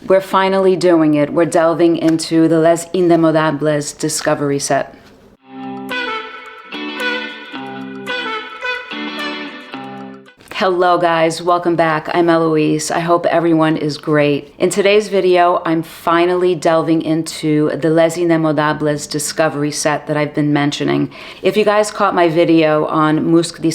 We're finally doing it. We're delving into the Les Indemodables Discovery Set. Hello guys, welcome back. I'm Eloise. I hope everyone is great. In today's video, I'm finally delving into the Les Indemodables Discovery Set that I've been mentioning. If you guys caught my video on musky,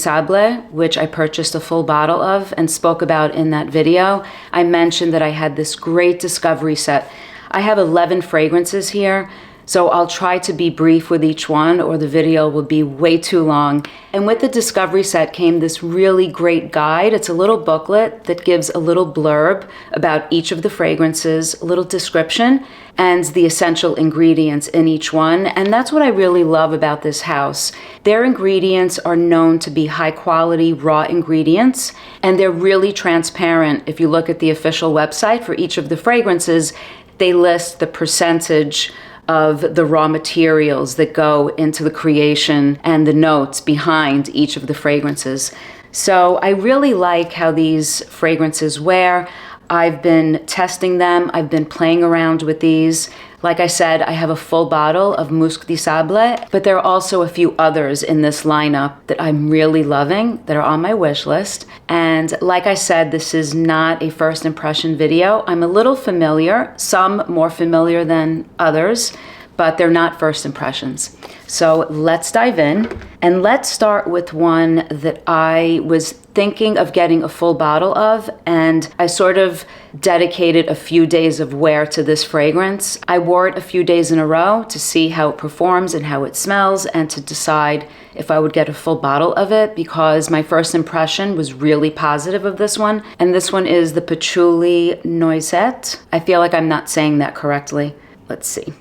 which I purchased a full bottle of and spoke about in that video, I mentioned that I had this great discovery set. I have 11 fragrances here. So I'll try to be brief with each one or the video will be way too long. And with the discovery set came this really great guide. It's a little booklet that gives a little blurb about each of the fragrances, a little description, and the essential ingredients in each one. And that's what I really love about this house. Their ingredients are known to be high quality raw ingredients, and they're really transparent. If you look at the official website for each of the fragrances, they list the percentage of the raw materials that go into the creation and the notes behind each of the fragrances. So I really like how these fragrances wear. I've been testing them. I've been playing around with these. Like I said, I have a full bottle of musky, but there are also a few others in this lineup that I'm really loving that are on my wish list. And like I said, this is not a first impression video. I'm a little familiar, some more familiar than others, but they're not first impressions. So let's dive in, and let's start with one that I was thinking of getting a full bottle of, and I sort of dedicated a few days of wear to this fragrance. I wore it a few days in a row to see how it performs and how it smells, and to decide if I would get a full bottle of it, because my first impression was really positive of this one. And this one is the patchouli noisette. I feel like I'm not saying that correctly. Let's see.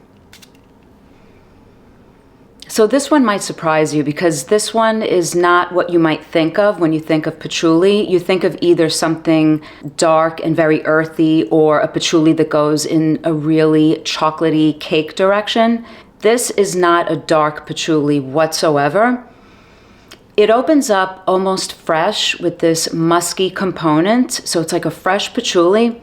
So this one might surprise you, because this one is not what you might think of when you think of patchouli. You think of either something dark and very earthy, or a patchouli that goes in a really chocolatey cake direction. This is not a dark patchouli whatsoever. It opens up almost fresh with this musky component. So it's like a fresh patchouli.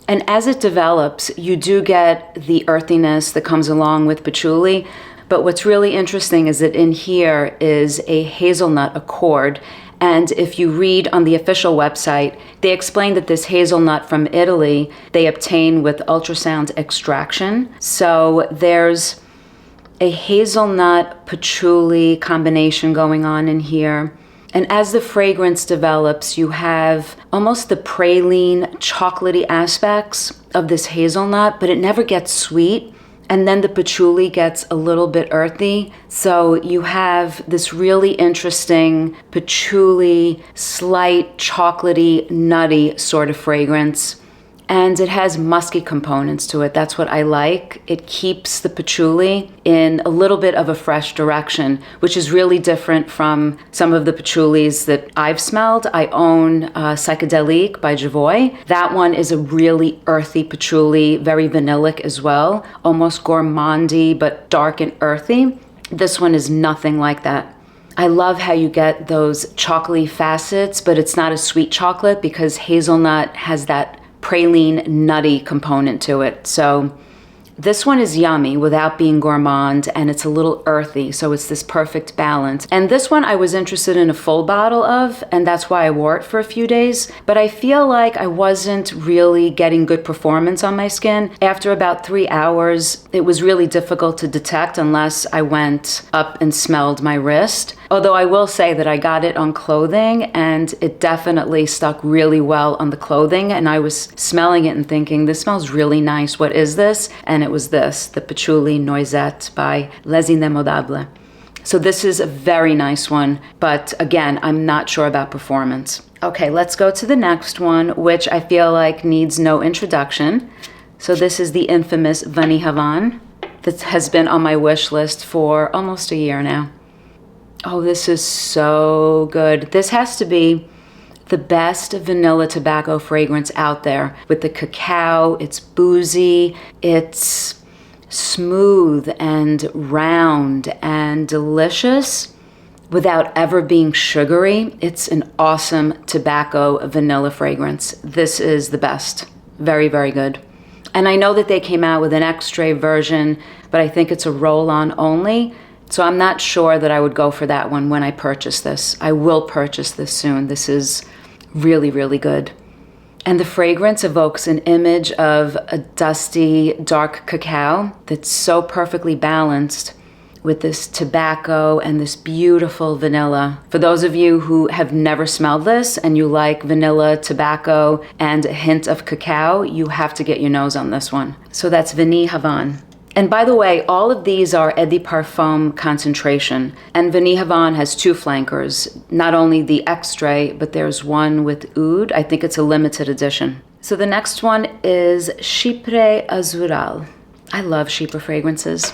And as it develops, you do get the earthiness that comes along with patchouli. But what's really interesting is that in here is a hazelnut accord. And if you read on the official website, they explain that this hazelnut from Italy, they obtain with ultrasound extraction. So there's a hazelnut patchouli combination going on in here. And as the fragrance develops, you have almost the praline, chocolatey aspects of this hazelnut, but it never gets sweet. And then the patchouli gets a little bit earthy. So you have this really interesting patchouli, slight chocolatey, nutty sort of fragrance. And it has musky components to it. That's what I like. It keeps the patchouli in a little bit of a fresh direction, which is really different from some of the patchoulis that I've smelled. I own Psychedelique by Javoy. That one is a really earthy patchouli, very vanillic as well, almost gourmandy, but dark and earthy. This one is nothing like that. I love how you get those chocolatey facets, but it's not a sweet chocolate because hazelnut has that praline, nutty component to it. So this one is yummy without being gourmand, and it's a little earthy, so it's this perfect balance. And this one I was interested in a full bottle of, and that's why I wore it for a few days. But I feel like I wasn't really getting good performance on my skin. After about 3 hours, it was really difficult to detect unless I went up and smelled my wrist. Although I will say that I got it on clothing, and it definitely stuck really well on the clothing. And I was smelling it and thinking, this smells really nice. What is this? And it was this, the Patchouli Noisette by Les Indemodables. So this is a very nice one, but again, I'm not sure about performance. Okay, let's go to the next one, which I feel like needs no introduction. So this is the infamous Vanille Havane that has been on my wish list for almost a year now. Oh, this is so good. This has to be the best vanilla tobacco fragrance out there. With the cacao, it's boozy, it's smooth and round and delicious without ever being sugary. It's an awesome tobacco vanilla fragrance. This is the best. Very, very good. And I know that they came out with an extra version, but I think it's a roll-on only. So I'm not sure that I would go for that one when I purchase this. I will purchase this soon. This is really, really good. And the fragrance evokes an image of a dusty, dark cacao that's so perfectly balanced with this tobacco and this beautiful vanilla. For those of you who have never smelled this and you like vanilla, tobacco, and a hint of cacao, you have to get your nose on this one. So that's Vanille Havane. And by the way, all of these are Eau de Parfum concentration. And Vanille Havane has two flankers, not only the extrait, but there's one with oud. I think it's a limited edition. So the next one is Chypre Azural. I love Chypre fragrances.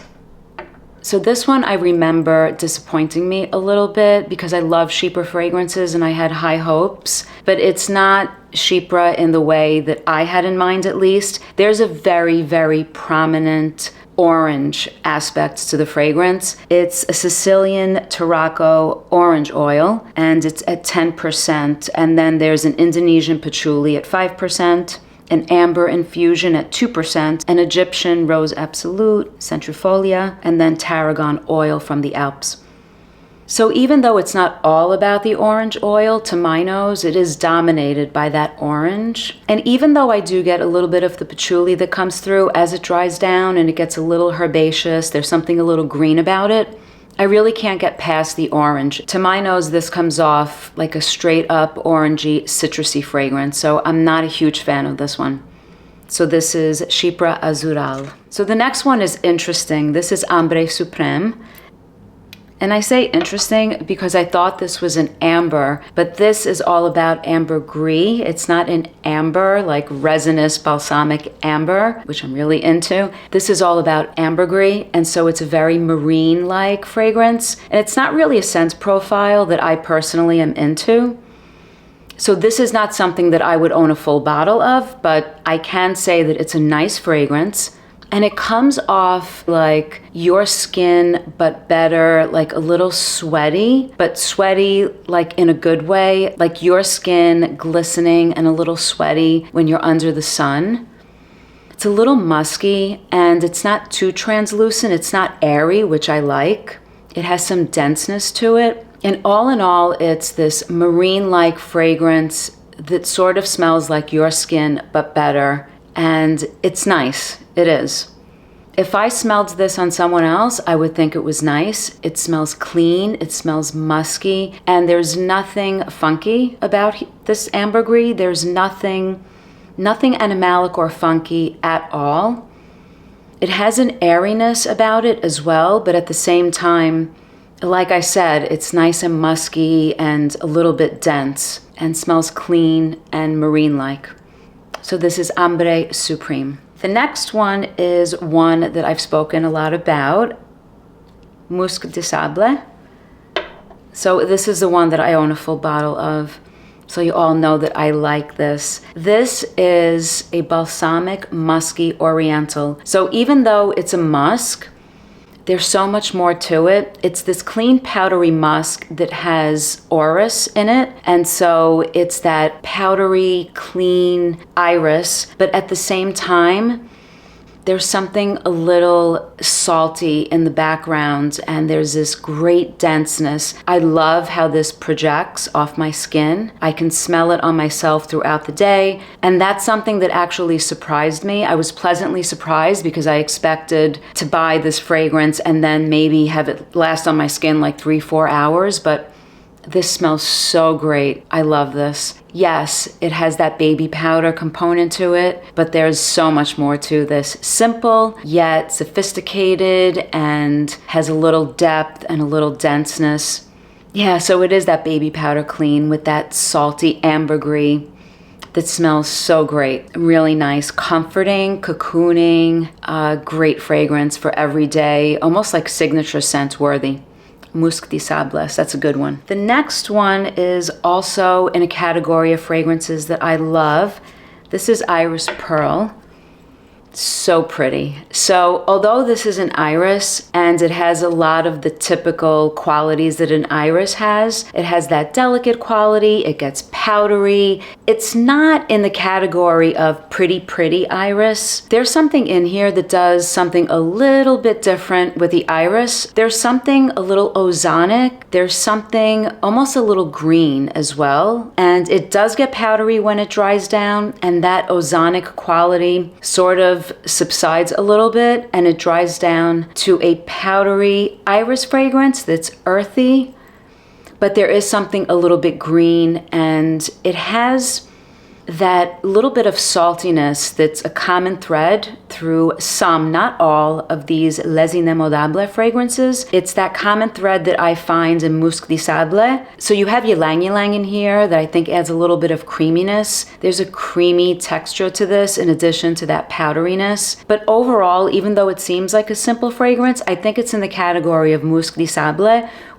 So this one I remember disappointing me a little bit because I love Chypre fragrances and I had high hopes, but it's not Chypre in the way that I had in mind, at least. There's a very, very prominent orange aspect to the fragrance. It's a Sicilian Tarraco orange oil and it's at 10%, and then there's an Indonesian patchouli at 5%, an amber infusion at 2%, an Egyptian rose absolute, centrifolia, and then tarragon oil from the Alps. So even though it's not all about the orange oil, to my nose, it is dominated by that orange. And even though I do get a little bit of the patchouli that comes through as it dries down and it gets a little herbaceous, there's something a little green about it, I really can't get past the orange. To my nose, this comes off like a straight up orangey, citrusy fragrance, so I'm not a huge fan of this one. So this is Chypre Azural. So the next one is interesting. This is Ambre Supreme. And I say interesting because I thought this was an amber, but this is all about ambergris. It's not an amber, like resinous balsamic amber, which I'm really into. This is all about ambergris, and so it's a very marine-like fragrance. And it's not really a scent profile that I personally am into. So this is not something that I would own a full bottle of, but I can say that it's a nice fragrance. And it comes off like your skin, but better, like a little sweaty, but sweaty like in a good way, like your skin glistening and a little sweaty when you're under the sun. It's a little musky and it's not too translucent. It's not airy, which I like. It has some denseness to it. And all in all, it's this marine-like fragrance that sort of smells like your skin, but better. And it's nice. It is. If I smelled this on someone else, I would think it was nice. It smells clean, it smells musky, and there's nothing funky about this ambergris. There's nothing animalic or funky at all. It has an airiness about it as well, but at the same time, like I said, it's nice and musky and a little bit dense and smells clean and marine-like. So this is Ambre Supreme. The next one is one that I've spoken a lot about, Musque de Sable. So this is the one that I own a full bottle of. So you all know that I like this. This is a balsamic musky oriental. So even though it's a musk, there's so much more to it. It's this clean powdery musk that has orris in it. And so it's that powdery, clean iris, but at the same time, there's something a little salty in the background and there's this great denseness. I love how this projects off my skin. I can smell it on myself throughout the day. And that's something that actually surprised me. I was pleasantly surprised because I expected to buy this fragrance and then maybe have it last on my skin like 3-4 hours, but this smells so great. I love this. Yes, it has that baby powder component to it, but there's so much more to this. Simple, yet sophisticated, and has a little depth and a little denseness. Yeah, so it is that baby powder clean with that salty ambergris that smells so great. Really nice, comforting, cocooning, great fragrance for every day, almost like signature scent worthy. Musque de Sable, that's a good one. The next one is also in a category of fragrances that I love. This is Iris Pearl. So pretty. So although this is an iris and it has a lot of the typical qualities that an iris has, it has that delicate quality, it gets powdery. It's not in the category of pretty iris. There's something in here that does something a little bit different with the iris. There's something a little ozonic. There's something almost a little green as well. And it does get powdery when it dries down, and that ozonic quality sort of subsides a little bit and it dries down to a powdery iris fragrance that's earthy, but there is something a little bit green, and it has that little bit of saltiness that's a common thread through some, not all, of these Les Indemodables fragrances. It's that common thread that I find in musky. So you have ylang ylang in here that I think adds a little bit of creaminess. There's a creamy texture to this in addition to that powderiness. But overall, even though it seems like a simple fragrance, I think it's in the category of musky,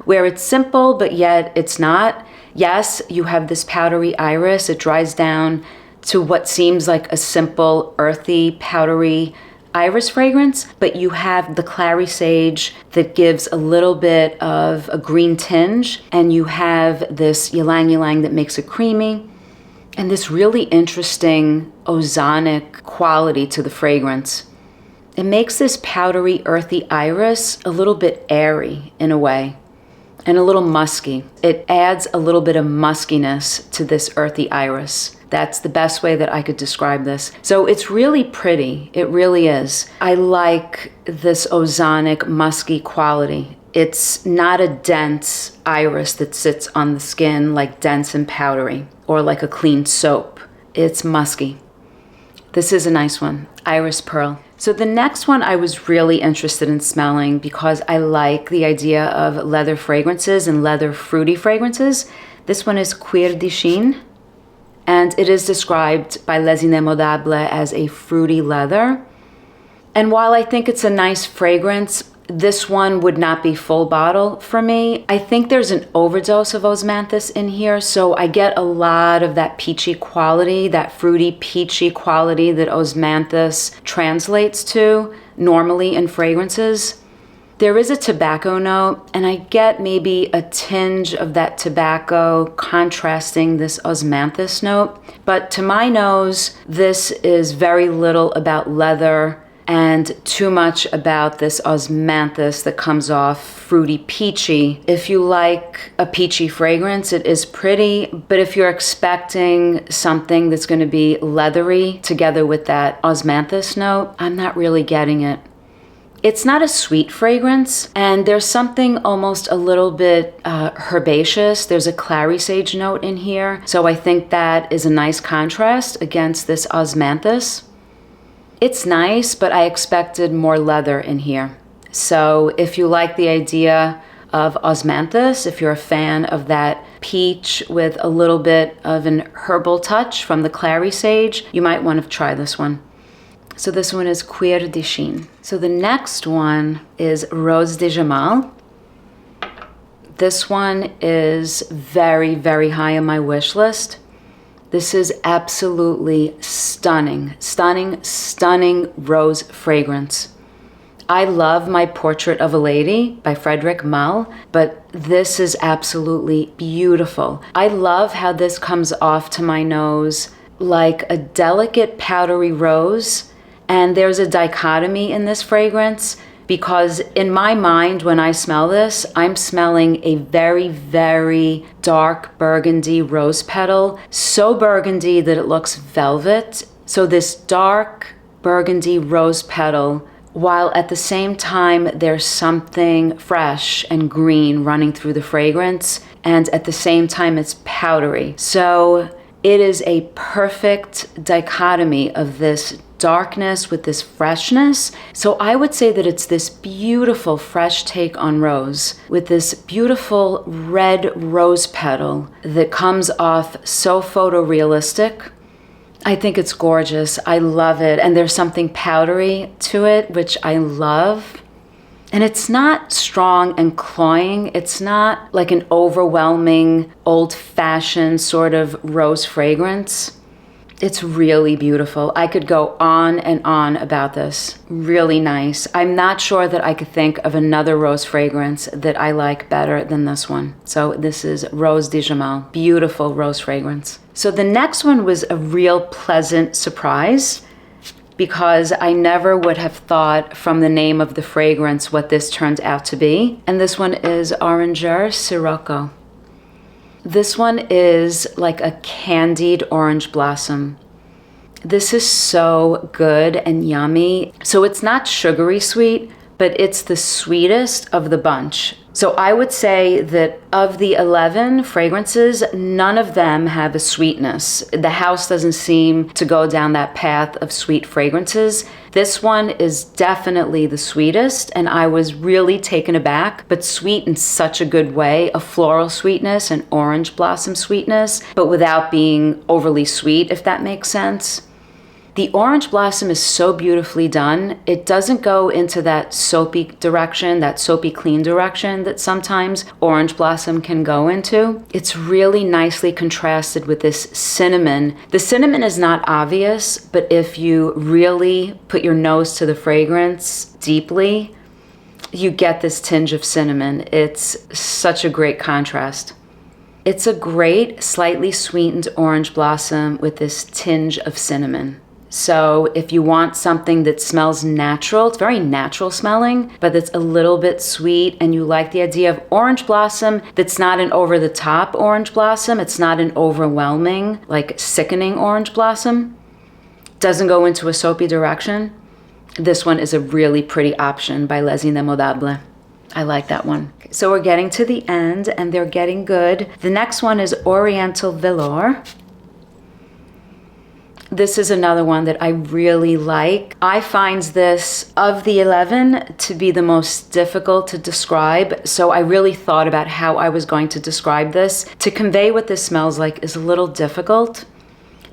where it's simple, but yet it's not. Yes, you have this powdery iris. It dries down to what seems like a simple, earthy, powdery iris fragrance, but you have the clary sage that gives a little bit of a green tinge, and you have this ylang ylang that makes it creamy, and this really interesting ozonic quality to the fragrance. It makes this powdery, earthy iris a little bit airy in a way, and a little musky. It adds a little bit of muskiness to this earthy iris. That's the best way that I could describe this. So it's really pretty. It really is. I like this ozonic, musky quality. It's not a dense iris that sits on the skin like dense and powdery or like a clean soap. It's musky. This is a nice one. Iris Pearl. So the next one I was really interested in smelling because I like the idea of leather fragrances and leather fruity fragrances. This one is Cuir de Chine, and it is described by Les Indemodables as a fruity leather. And while I think it's a nice fragrance, this one would not be full bottle for me. I think there's an overdose of osmanthus in here, so I get a lot of that peachy quality, that fruity, peachy quality that osmanthus translates to normally in fragrances. There is a tobacco note, and I get maybe a tinge of that tobacco contrasting this osmanthus note. But to my nose, this is very little about leather and too much about this osmanthus that comes off fruity peachy. If you like a peachy fragrance, it is pretty, but if you're expecting something that's going to be leathery together with that osmanthus note, I'm not really getting it. It's not a sweet fragrance, and there's something almost a little bit herbaceous. There's a clary sage note in here, so I think that is a nice contrast against this osmanthus. It's nice, but I expected more leather in here. So if you like the idea of osmanthus, if you're a fan of that peach with a little bit of an herbal touch from the clary sage, you might want to try this one. So this one is Cuir de Chine. So the next one is Rose de Jamal. This one is very, very high on my wish list. This is absolutely stunning, stunning, stunning rose fragrance. I love my Portrait of a Lady by Frederic Malle, but this is absolutely beautiful. I love how this comes off to my nose like a delicate powdery rose, and there's a dichotomy in this fragrance because in my mind, when I smell this, I'm smelling a very, very dark burgundy rose petal, so burgundy that it looks velvet. So this dark burgundy rose petal, while at the same time there's something fresh and green running through the fragrance, and at the same time it's powdery. So it is a perfect dichotomy of this darkness with this freshness. So I would say that it's this beautiful fresh take on rose with this beautiful red rose petal that comes off so photorealistic. I think it's gorgeous. I love it. And there's something powdery to it, which I love. And it's not strong and cloying. It's not like an overwhelming, old-fashioned sort of rose fragrance. It's really beautiful. I could go on and on about this. Really nice. I'm not sure that I could think of another rose fragrance that I like better than this one. So this is Rose de Jamal. Beautiful rose fragrance. So the next one was a real pleasant surprise because I never would have thought from the name of the fragrance what this turned out to be. And this one is Orangere Sirocco. This one is like a candied orange blossom. This is so good and yummy. So it's not sugary sweet, but it's the sweetest of the bunch. So I would say that of the 11 fragrances, none of them have a sweetness. The house doesn't seem to go down that path of sweet fragrances. This one is definitely the sweetest, and I was really taken aback, but sweet in such a good way, a floral sweetness, an orange blossom sweetness, but without being overly sweet, if that makes sense. The orange blossom is so beautifully done. It doesn't go into that soapy direction, that soapy clean direction that sometimes orange blossom can go into. It's really nicely contrasted with this cinnamon. The cinnamon is not obvious, but if you really put your nose to the fragrance deeply, you get this tinge of cinnamon. It's such a great contrast. It's a great, slightly sweetened orange blossom with this tinge of cinnamon. So if you want something that smells natural, it's very natural smelling, but it's a little bit sweet, and you like the idea of orange blossom that's not an over-the-top orange blossom, it's not an overwhelming, like sickening orange blossom, doesn't go into a soapy direction, this one is a really pretty option by Les Indemodables. I like that one. So we're getting to the end, and they're getting good. The next one is Oriental Velour. This is another one that I really like. I find this, of the 11, to be the most difficult to describe. So I really thought about how I was going to describe this. To convey what this smells like is a little difficult.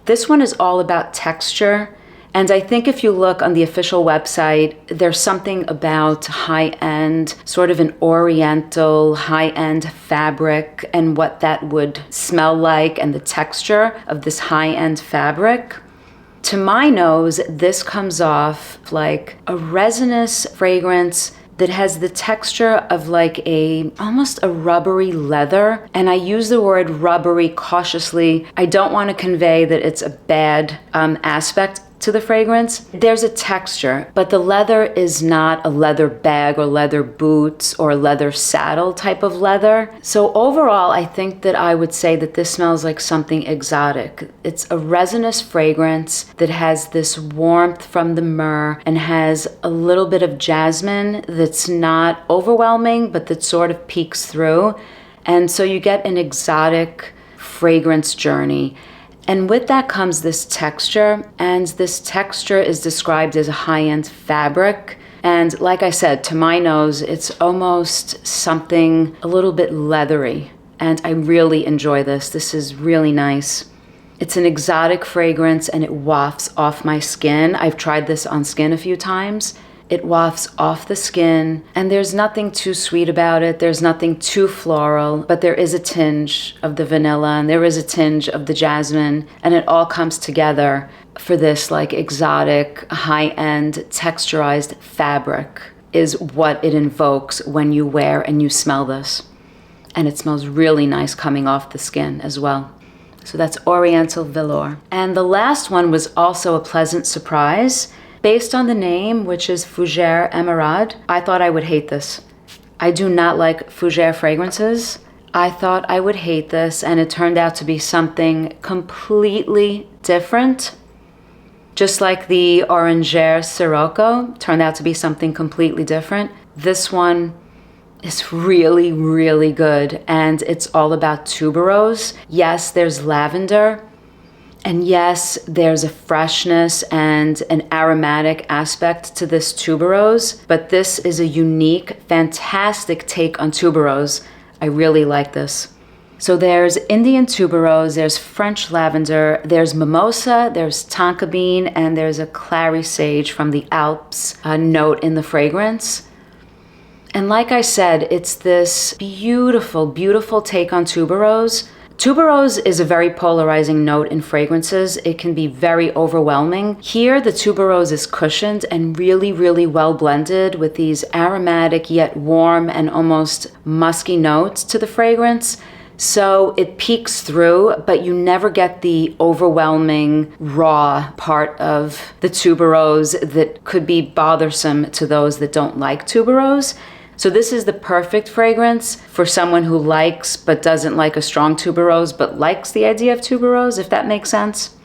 This one is all about texture. And I think if you look on the official website, there's something about high-end, sort of an oriental high-end fabric and what that would smell like and the texture of this high-end fabric. To my nose, this comes off like a resinous fragrance that has the texture of like almost a rubbery leather. And I use the word rubbery cautiously. I don't want to convey that it's a bad aspect to the fragrance. There's a texture, but the leather is not a leather bag or leather boots or leather saddle type of leather. So overall, I think that I would say that this smells like something exotic. It's a resinous fragrance that has this warmth from the myrrh and has a little bit of jasmine that's not overwhelming, but that sort of peeks through. And so you get an exotic fragrance journey. And with that comes this texture, and this texture is described as a high-end fabric. And like I said, to my nose, it's almost something a little bit leathery. And I really enjoy this. This is really nice. It's an exotic fragrance, and it wafts off my skin. I've tried this on skin a few times. It wafts off the skin, and there's nothing too sweet about it. There's nothing too floral, but there is a tinge of the vanilla, and there is a tinge of the jasmine, and it all comes together for this like exotic, high-end, texturized fabric is what it invokes when you wear and you smell this. And it smells really nice coming off the skin as well. So that's Oriental Velour. And the last one was also a pleasant surprise. Based on the name, which is Fougere Emeraude, I thought I would hate this. I do not like fougere fragrances. I thought I would hate this, and it turned out to be something completely different. Just like the Orangere Sirocco turned out to be something completely different. This one is really, really good, and it's all about tuberose. Yes, there's lavender. And yes, there's a freshness and an aromatic aspect to this tuberose, but this is a unique, fantastic take on tuberose. I really like this. So there's Indian tuberose, there's French lavender, there's mimosa, there's tonka bean, and there's a clary sage from the Alps note in the fragrance. And like I said, it's this beautiful, beautiful take on tuberose, Tuberose is a very polarizing note in fragrances. It can be very overwhelming. Here, the tuberose is cushioned and really, really well blended with these aromatic yet warm and almost musky notes to the fragrance. So it peeks through, but you never get the overwhelming raw part of the tuberose that could be bothersome to those that don't like tuberose. So this is the perfect fragrance for someone who likes but doesn't like a strong tuberose but likes the idea of tuberose, if that makes sense.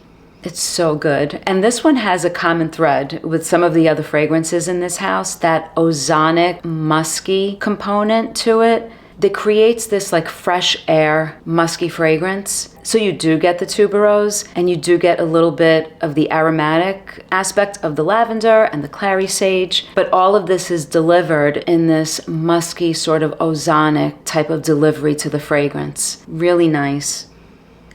It's so good. And this one has a common thread with some of the other fragrances in this house, that ozonic, musky component to it that creates this like fresh air, musky fragrance. So you do get the tuberose and you do get a little bit of the aromatic aspect of the lavender and the clary sage, but all of this is delivered in this musky sort of ozonic type of delivery to the fragrance. Really nice.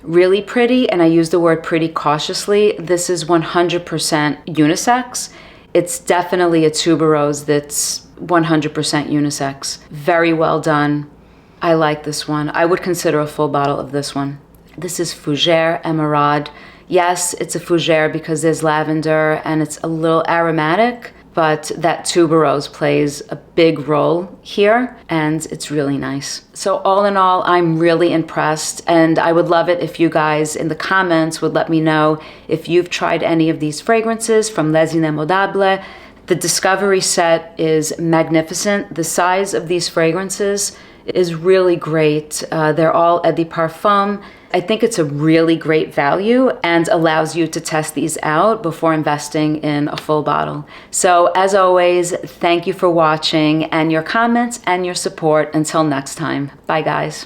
Really pretty, and I use the word pretty cautiously. This is 100% unisex. It's definitely a tuberose that's 100% unisex. Very well done. I like this one. I would consider a full bottle of this one. This is Fougere Emeraude. Yes, it's a fougere because there's lavender and it's a little aromatic, but that tuberose plays a big role here and it's really nice. So all in all, I'm really impressed, and I would love it if you guys in the comments would let me know if you've tried any of these fragrances from Les Indemodables. The Discovery set is magnificent. The size of these fragrances is really great. They're all Eau de Parfum. I think it's a really great value and allows you to test these out before investing in a full bottle. So as always, thank you for watching and your comments and your support. Until next time. Bye guys.